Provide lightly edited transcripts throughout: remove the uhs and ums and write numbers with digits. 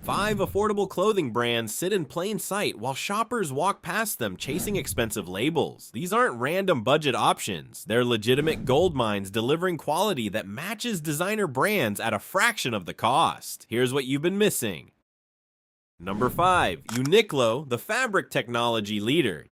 5 affordable clothing brands sit in plain sight while shoppers walk past them chasing expensive labels. These aren't random budget options. They're legitimate gold mines delivering quality that matches designer brands at a fraction of the cost. Here's what you've been missing. Number 5. Uniqlo, the fabric technology leader.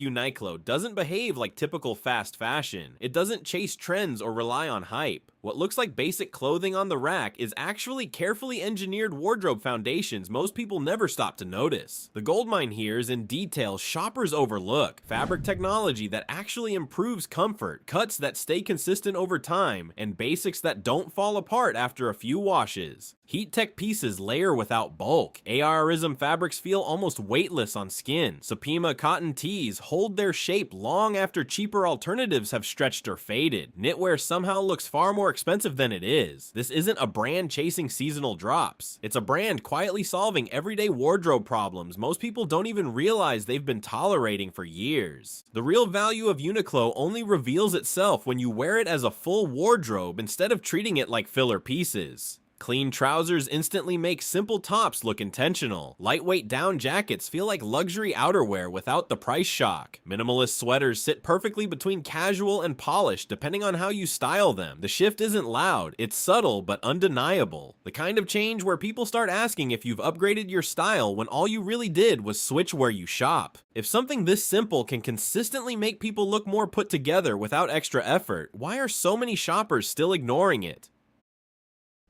Uniqlo doesn't behave like typical fast fashion. It doesn't chase trends or rely on hype. What looks like basic clothing on the rack is actually carefully engineered wardrobe foundations most people never stop to notice. The goldmine here is in details shoppers overlook. Fabric technology that actually improves comfort, cuts that stay consistent over time, and basics that don't fall apart after a few washes. HeatTech pieces layer without bulk. AIRism fabrics feel almost weightless on skin. Supima cotton tees hold their shape long after cheaper alternatives have stretched or faded. Knitwear somehow looks far more expensive than it is. This isn't a brand chasing seasonal drops. It's a brand quietly solving everyday wardrobe problems most people don't even realize they've been tolerating for years. The real value of Uniqlo only reveals itself when you wear it as a full wardrobe instead of treating it like filler pieces. Clean trousers instantly make simple tops look intentional. Lightweight down jackets feel like luxury outerwear without the price shock. Minimalist sweaters sit perfectly between casual and polished depending on how you style them. The shift isn't loud, it's subtle but undeniable. The kind of change where people start asking if you've upgraded your style when all you really did was switch where you shop. If something this simple can consistently make people look more put together without extra effort, why are so many shoppers still ignoring it?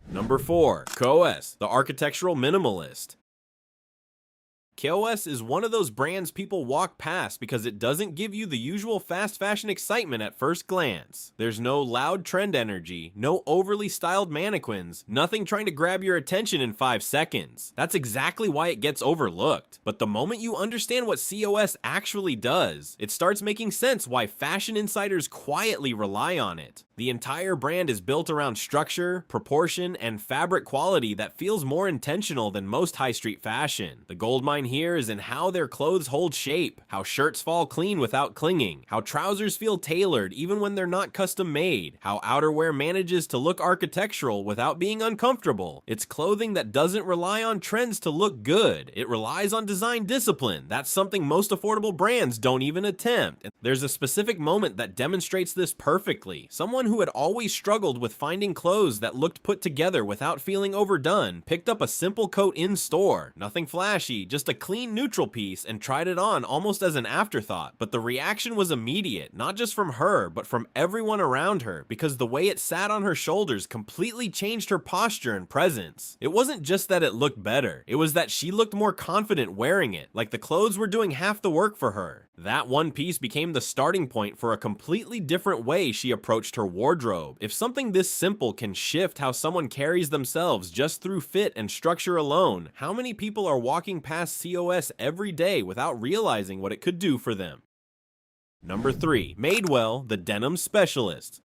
Number 4. KOS, the architectural minimalist. KOS is one of those brands people walk past because it doesn't give you the usual fast fashion excitement at first glance. There's no loud trend energy, no overly styled mannequins, nothing trying to grab your attention in 5 seconds. That's exactly why it gets overlooked. But the moment you understand what KOS actually does, it starts making sense why fashion insiders quietly rely on it. The entire brand is built around structure, proportion, and fabric quality that feels more intentional than most high street fashion. The goldmine here is in how their clothes hold shape, how shirts fall clean without clinging, how trousers feel tailored even when they're not custom made, how outerwear manages to look architectural without being uncomfortable. It's clothing that doesn't rely on trends to look good. It relies on design discipline. That's something most affordable brands don't even attempt. And there's a specific moment that demonstrates this perfectly. Someone who had always struggled with finding clothes that looked put together without feeling overdone picked up a simple coat in store. Nothing flashy, just a clean neutral piece, and tried it on almost as an afterthought. But the reaction was immediate, not just from her, but from everyone around her, because the way it sat on her shoulders completely changed her posture and presence. It wasn't just that it looked better, it was that she looked more confident wearing it, like the clothes were doing half the work for her. That one piece became the starting point for a completely different way she approached her wardrobe. If something this simple can shift how someone carries themselves just through fit and structure alone, how many people are walking past KOS every day without realizing what it could do for them? Number 3. Madewell, the denim specialist.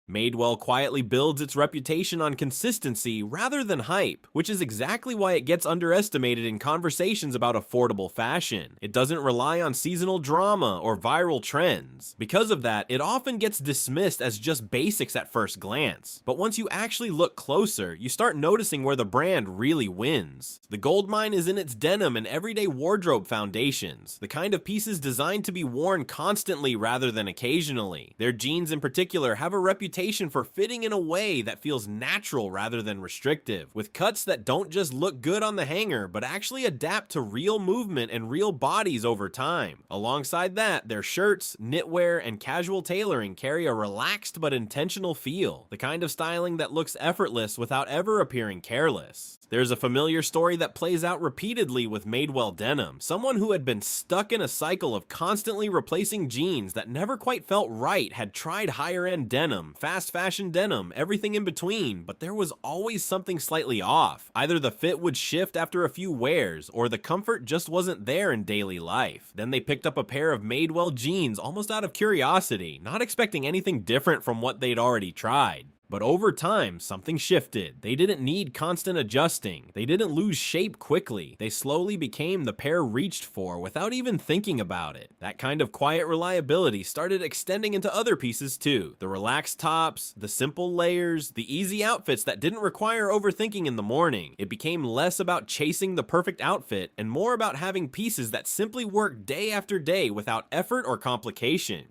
Madewell quietly builds its reputation on consistency rather than hype, which is exactly why it gets underestimated in conversations about affordable fashion. It doesn't rely on seasonal drama or viral trends. Because of that, it often gets dismissed as just basics at first glance. But once you actually look closer, you start noticing where the brand really wins. The goldmine is in its denim and everyday wardrobe foundations, the kind of pieces designed to be worn constantly rather than occasionally. Their jeans in particular have a reputation for fitting in a way that feels natural rather than restrictive, with cuts that don't just look good on the hanger but actually adapt to real movement and real bodies over time. Alongside that, their shirts, knitwear, and casual tailoring carry a relaxed but intentional feel, the kind of styling that looks effortless without ever appearing careless. There's a familiar story that plays out repeatedly with Madewell denim. Someone who had been stuck in a cycle of constantly replacing jeans that never quite felt right had tried higher-end denim, fast fashion denim, everything in between, but there was always something slightly off. Either the fit would shift after a few wears, or the comfort just wasn't there in daily life. Then they picked up a pair of Madewell jeans almost out of curiosity, not expecting anything different from what they'd already tried. But over time, something shifted. They didn't need constant adjusting. They didn't lose shape quickly. They slowly became the pair reached for without even thinking about it. That kind of quiet reliability started extending into other pieces too. The relaxed tops, the simple layers, the easy outfits that didn't require overthinking in the morning. It became less about chasing the perfect outfit and more about having pieces that simply work day after day without effort or complication.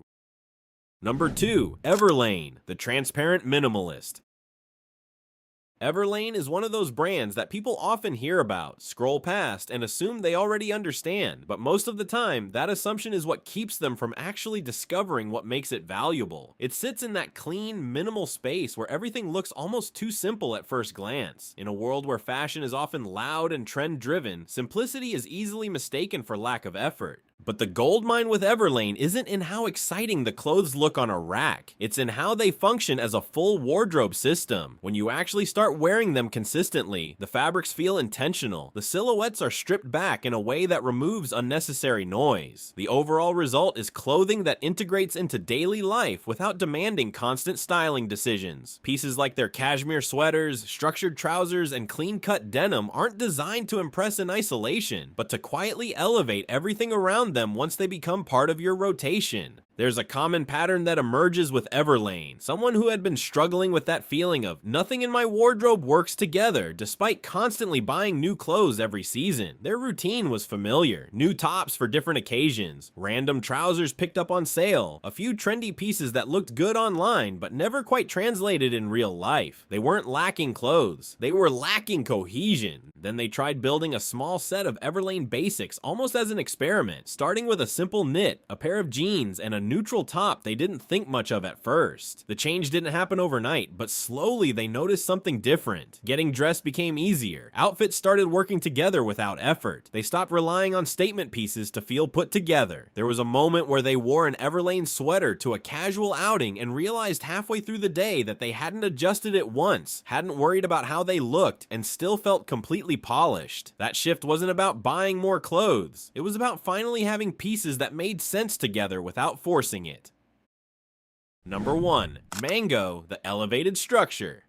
Number 2, Everlane, the transparent minimalist. Everlane is one of those brands that people often hear about, scroll past, and assume they already understand, but most of the time, that assumption is what keeps them from actually discovering what makes it valuable. It sits in that clean, minimal space where everything looks almost too simple at first glance. In a world where fashion is often loud and trend-driven, simplicity is easily mistaken for lack of effort. But the goldmine with Everlane isn't in how exciting the clothes look on a rack. It's in how they function as a full wardrobe system. When you actually start wearing them consistently, the fabrics feel intentional. The silhouettes are stripped back in a way that removes unnecessary noise. The overall result is clothing that integrates into daily life without demanding constant styling decisions. Pieces like their cashmere sweaters, structured trousers, and clean-cut denim aren't designed to impress in isolation, but to quietly elevate everything around them once they become part of your rotation. There's a common pattern that emerges with Everlane, someone who had been struggling with that feeling of nothing in my wardrobe works together despite constantly buying new clothes every season. Their routine was familiar, new tops for different occasions, random trousers picked up on sale, a few trendy pieces that looked good online but never quite translated in real life. They weren't lacking clothes, they were lacking cohesion. Then they tried building a small set of Everlane basics almost as an experiment, starting with a simple knit, a pair of jeans, and a neutral top they didn't think much of at first. The change didn't happen overnight, but slowly they noticed something different. Getting dressed became easier. Outfits started working together without effort. They stopped relying on statement pieces to feel put together. There was a moment where they wore an Everlane sweater to a casual outing and realized halfway through the day that they hadn't adjusted it once, hadn't worried about how they looked, and still felt completely polished. That shift wasn't about buying more clothes. It was about finally having pieces that made sense together without forcing it. Number 1, Mango, the elevated structure.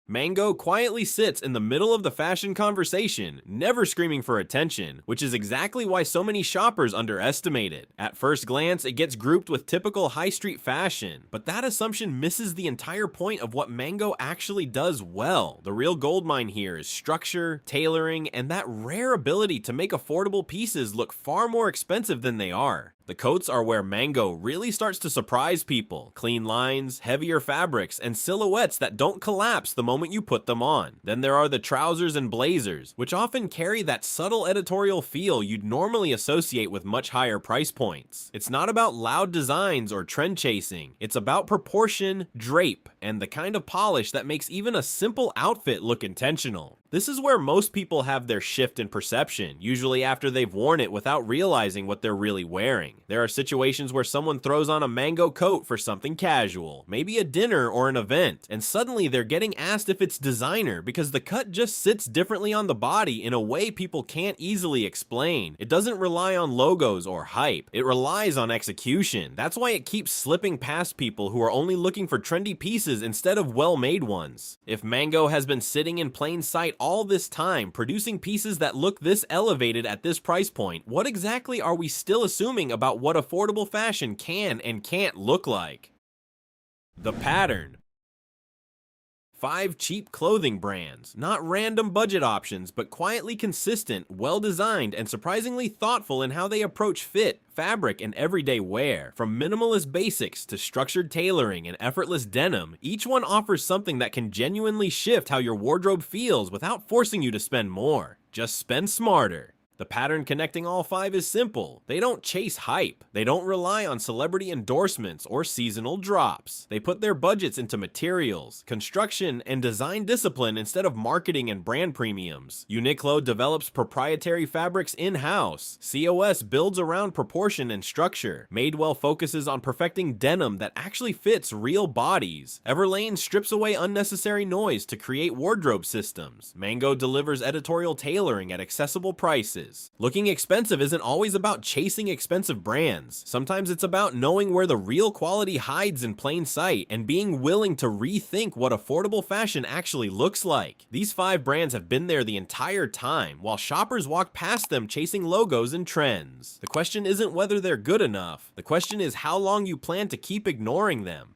Mango quietly sits in the middle of the fashion conversation, never screaming for attention, which is exactly why so many shoppers underestimate it. At first glance, it gets grouped with typical high street fashion, but that assumption misses the entire point of what Mango actually does well. The real goldmine here is structure, tailoring, and that rare ability to make affordable pieces look far more expensive than they are. The coats are where Mango really starts to surprise people. Clean lines, heavier fabrics, and silhouettes that don't collapse the moment you put them on. Then there are the trousers and blazers, which often carry that subtle editorial feel you'd normally associate with much higher price points. It's not about loud designs or trend chasing. It's about proportion, drape, and the kind of polish that makes even a simple outfit look intentional. This is where most people have their shift in perception, usually after they've worn it without realizing what they're really wearing. There are situations where someone throws on a Mango coat for something casual, maybe a dinner or an event, and suddenly they're getting asked if it's designer because the cut just sits differently on the body in a way people can't easily explain. It doesn't rely on logos or hype, it relies on execution. That's why it keeps slipping past people who are only looking for trendy pieces instead of well-made ones. If Mango has been sitting in plain sight all this time, producing pieces that look this elevated at this price point, what exactly are we still assuming about what affordable fashion can and can't look like? The pattern. 5 cheap clothing brands, not random budget options, but quietly consistent, well-designed, and surprisingly thoughtful in how they approach fit, fabric, and everyday wear. From minimalist basics to structured tailoring and effortless denim, each one offers something that can genuinely shift how your wardrobe feels without forcing you to spend more. Just spend smarter. The pattern connecting all 5 is simple. They don't chase hype. They don't rely on celebrity endorsements or seasonal drops. They put their budgets into materials, construction, and design discipline instead of marketing and brand premiums. Uniqlo develops proprietary fabrics in-house. COS builds around proportion and structure. Madewell focuses on perfecting denim that actually fits real bodies. Everlane strips away unnecessary noise to create wardrobe systems. Mango delivers editorial tailoring at accessible prices. is. Looking expensive isn't always about chasing expensive brands. Sometimes it's about knowing where the real quality hides in plain sight and being willing to rethink what affordable fashion actually looks like. These 5 brands have been there the entire time, while shoppers walk past them chasing logos and trends. The question isn't whether they're good enough. The question is how long you plan to keep ignoring them.